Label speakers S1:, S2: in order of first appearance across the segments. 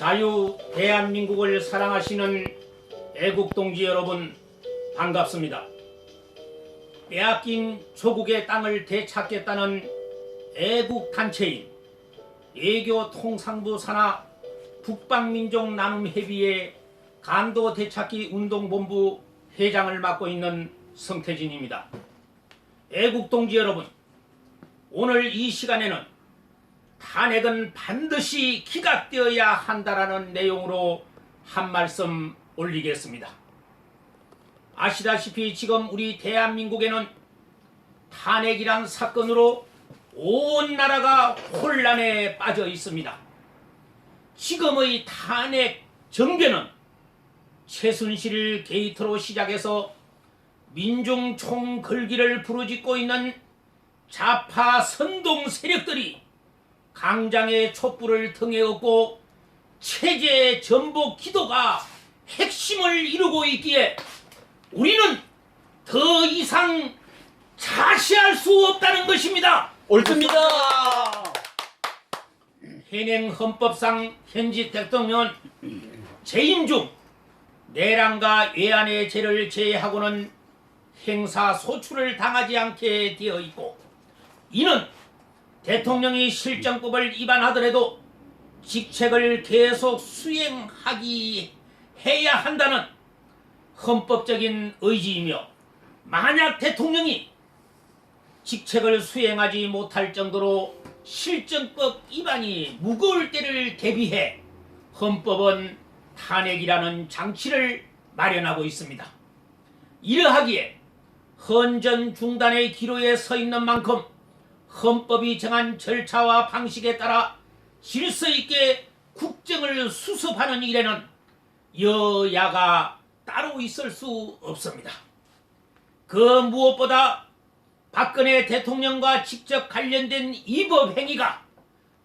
S1: 자유 대한민국을 사랑하시는 애국동지 여러분, 반갑습니다. 빼앗긴 조국의 땅을 되찾겠다는 애국단체인 외교통상부 산하 북방민족 나눔협의회 간도 되찾기 운동본부 회장을 맡고 있는 성태진입니다. 애국동지 여러분, 오늘 이 시간에는 탄핵은 반드시 기각되어야 한다라는 내용으로 한 말씀 올리겠습니다. 아시다시피 지금 우리 대한민국에는 탄핵이란 사건으로 온 나라가 혼란에 빠져 있습니다. 지금의 탄핵 정변은 최순실 게이트로 시작해서 민중 총걸기를 부르짖고 있는 좌파 선동 세력들이 강장의 촛불을 등에 업고 체제 전복 기도가 핵심을 이루고 있기에 우리는 더 이상 자시할 수 없다는 것입니다.
S2: 옳습니다.
S1: 현행 헌법상 현직 대통령은 재임 중 내란과 외환의 죄를 제외하고는 행사 소출을 당하지 않게 되어 있고, 이는 대통령이 실정법을 위반하더라도 직책을 계속 수행하기 해야 한다는 헌법적인 의지이며, 만약 대통령이 직책을 수행하지 못할 정도로 실정법 위반이 무거울 때를 대비해 헌법은 탄핵이라는 장치를 마련하고 있습니다. 이러하기에 헌전 중단의 기로에 서 있는 만큼 헌법이 정한 절차와 방식에 따라 질서 있게 국정을 수습하는 일에는 여야가 따로 있을 수 없습니다. 그 무엇보다 박근혜 대통령과 직접 관련된 위법 행위가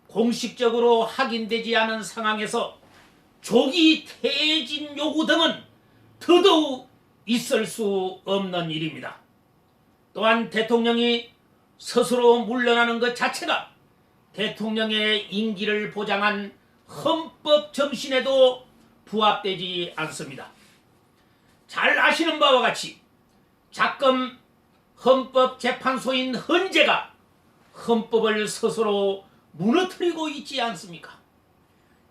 S1: 공식적으로 확인되지 않은 상황에서 조기 퇴진 요구 등은 더더욱 있을 수 없는 일입니다. 또한 대통령이 스스로 물러나는 것 자체가 대통령의 임기를 보장한 헌법 정신에도 부합되지 않습니다. 잘 아시는 바와 같이 작금 헌법재판소인 헌재가 헌법을 스스로 무너뜨리고 있지 않습니까?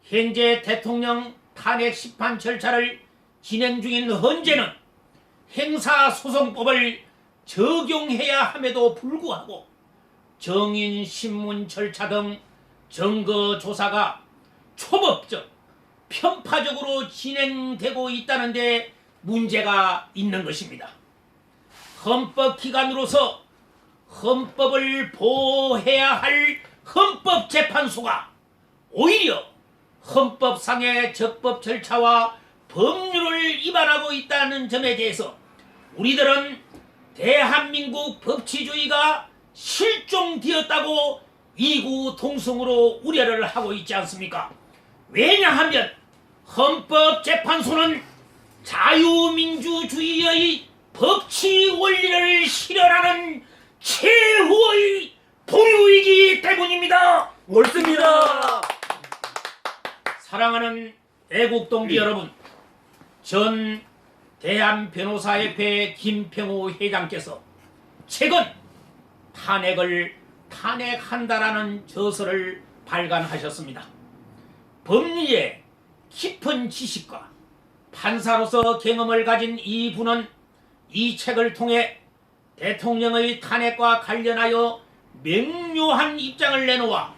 S1: 현재 대통령 탄핵 심판 절차를 진행 중인 헌재는 형사소송법을 적용해야 함에도 불구하고 정인신문 절차 등 증거조사가 초법적, 편파적으로 진행되고 있다는 데 문제가 있는 것입니다. 헌법기관으로서 헌법을 보호해야 할 헌법재판소가 오히려 헌법상의 적법 절차와 법률을 위반하고 있다는 점에 대해서 우리들은 대한민국 법치주의가 실종되었다고 이구동성으로 우려를 하고 있지 않습니까? 왜냐하면 헌법재판소는 자유민주주의의 법치 원리를 실현하는 최후의 보루이기 때문입니다.
S2: 옳습니다.
S1: 사랑하는 애국동지 여러분, 전 대한변호사협회 김평우 회장께서 최근 탄핵을 탄핵한다라는 저서를 발간하셨습니다. 법리에 깊은 지식과 판사로서 경험을 가진 이분은 이 책을 통해 대통령의 탄핵과 관련하여 명료한 입장을 내놓아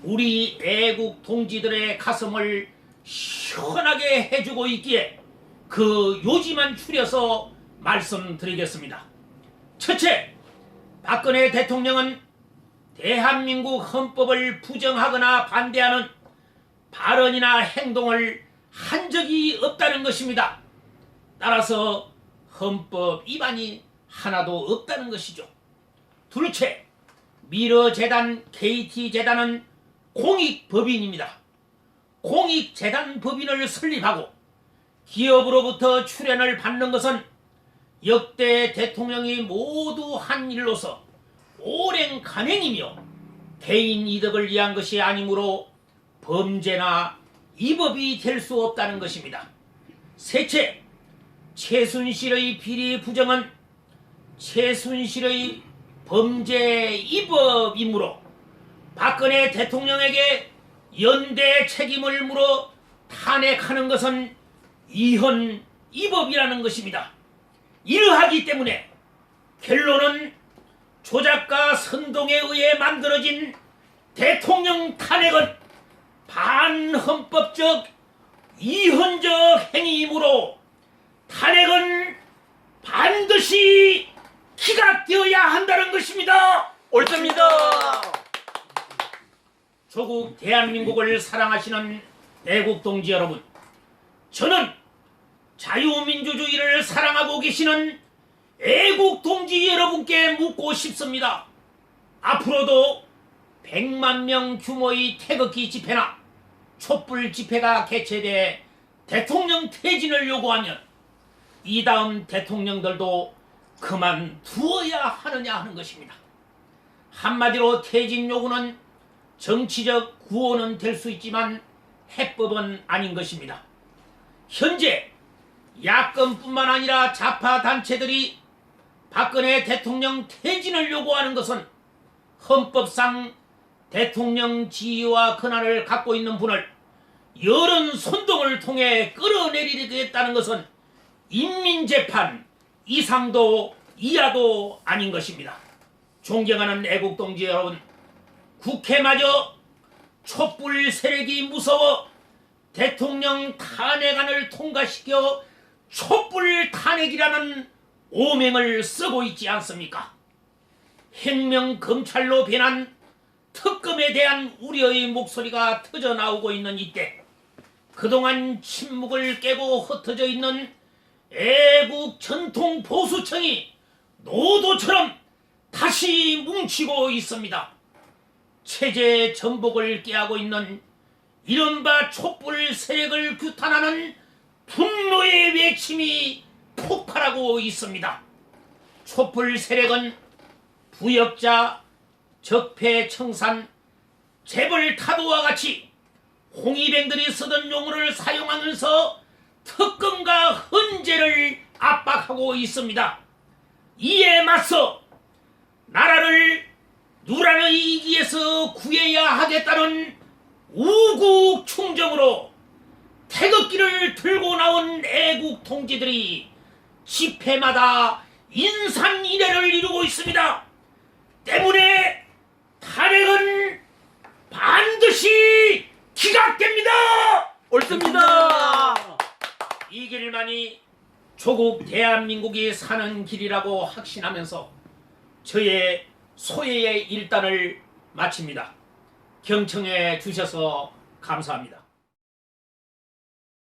S1: 우리 애국 동지들의 가슴을 시원하게 해주고 있기에 그 요지만 추려서 말씀드리겠습니다. 첫째, 박근혜 대통령은 대한민국 헌법을 부정하거나 반대하는 발언이나 행동을 한 적이 없다는 것입니다. 따라서 헌법 위반이 하나도 없다는 것이죠. 둘째, 미러재단, KT재단은 공익법인입니다. 공익재단 법인을 설립하고 기업으로부터 출연을 받는 것은 역대 대통령이 모두 한 일로서 오랜 간행이며 개인 이득을 위한 것이 아니므로 범죄나 위법이 될 수 없다는 것입니다. 셋째, 최순실의 비리 부정은 최순실의 범죄 위법이므로 박근혜 대통령에게 연대 책임을 물어 탄핵하는 것은 위헌 위법이라는 것입니다. 이러하기 때문에 결론은 조작과 선동에 의해 만들어진 대통령 탄핵은 반헌법적 위헌적 행위이므로 탄핵은 반드시 기각되어야 한다는 것입니다.
S2: 옳습니다.
S1: 조국 대한민국을 사랑하시는 애국동지 여러분, 저는 자유민주주의를 사랑하고 계시는 애국동지 여러분께 묻고 싶습니다. 앞으로도 100만 명 규모의 태극기 집회나 촛불 집회가 개최돼 대통령 퇴진을 요구하면 이 다음 대통령들도 그만두어야 하느냐 하는 것입니다. 한마디로 퇴진 요구는 정치적 구호는 될 수 있지만 해법은 아닌 것입니다. 현재 야권뿐만 아니라 좌파 단체들이 박근혜 대통령 퇴진을 요구하는 것은 헌법상 대통령 지위와 권한을 갖고 있는 분을 여론 선동을 통해 끌어내리겠다는 것은 인민재판 이상도 이하도 아닌 것입니다. 존경하는 애국동지 여러분, 국회마저 촛불 세력이 무서워 대통령 탄핵안을 통과시켜 촛불 탄핵이라는 오명을 쓰고 있지 않습니까? 혁명검찰로 변한 특검에 대한 우려의 목소리가 터져나오고 있는 이때 그동안 침묵을 깨고 흩어져 있는 애국 전통 보수청이 노도처럼 다시 뭉치고 있습니다. 체제 전복을 깨하고 있는 이른바 촛불 세력을 규탄하는 분노의 외침이 폭발하고 있습니다. 촛불 세력은 부역자, 적폐청산, 재벌타도와 같이 홍위병들이 쓰던 용어를 사용하면서 특검과 헌재를 압박하고 있습니다. 이에 맞서 나라를 누란의 이기에서 구해야 하겠다는 우국 충정으로 태극기를 들고 나온 애국 동지들이 집회마다 인산인해를 이루고 있습니다. 때문에 탄핵은 반드시 기각됩니다.
S2: 옳습니다.
S1: 이 길만이 조국 대한민국이 사는 길이라고 확신하면서 저의 소회의 일단을 마칩니다. 경청해 주셔서 감사합니다.